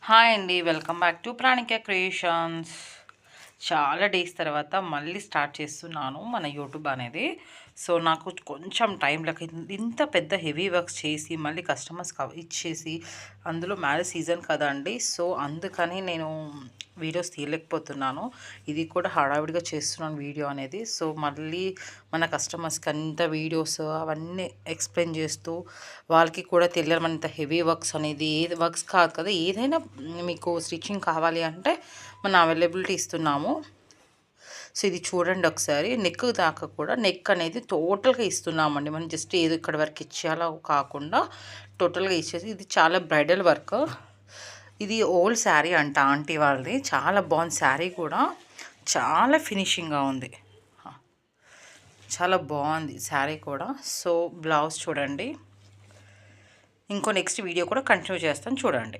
Hi అండి, welcome back to ప్రాణిక creations. చాలా days తర్వాత మళ్ళీ స్టార్ట్ చేస్తున్నాను మన యూట్యూబ్ అనేది. సో నాకు కొంచెం టైం లేక ఇంత పెద్ద హెవీ వర్క్స్ చేసి మళ్ళీ కస్టమర్స్ ఇచ్చేసి, అందులో మ్యారేజ్ సీజన్ కదండి. సో అందుకని నేను వీడియోస్ తీయలేకపోతున్నాను. ఇది కూడా హడావిడిగా చేస్తున్నాను వీడియో అనేది. సో మళ్ళీ మన కస్టమర్స్కి అంత వీడియోస్ అవన్నీ ఎక్స్ప్లెయిన్ చేస్తూ వాళ్ళకి కూడా తెలియాలి మన ఇంత హెవీ వర్క్స్ అనేది ఏది వర్క్స్ కాదు కదా, ఏదైనా మీకు స్టిచ్చింగ్ కావాలి అంటే మనం అవైలబిలిటీ ఇస్తున్నాము. సో ఇది చూడండి ఒకసారి, నెక్ దాకా కూడా నెక్ అనేది టోటల్గా ఇస్తున్నామండి. మనం జస్ట్ ఏదో ఇక్కడ వరకు ఇచ్చేలా కాకుండా టోటల్గా ఇచ్చేసి, ఇది చాలా బ్రైడల్ వర్క్. ఇది ఓల్డ్ శారీ అంట ఆంటీ వాళ్ళది. చాలా బాగుంది శారీ కూడా, చాలా ఫినిషింగ్గా ఉంది, చాలా బాగుంది శారీ కూడా. సో బ్లౌజ్ చూడండి. ఇంకో నెక్స్ట్ వీడియో కూడా కంటిన్యూ చేస్తాను చూడండి.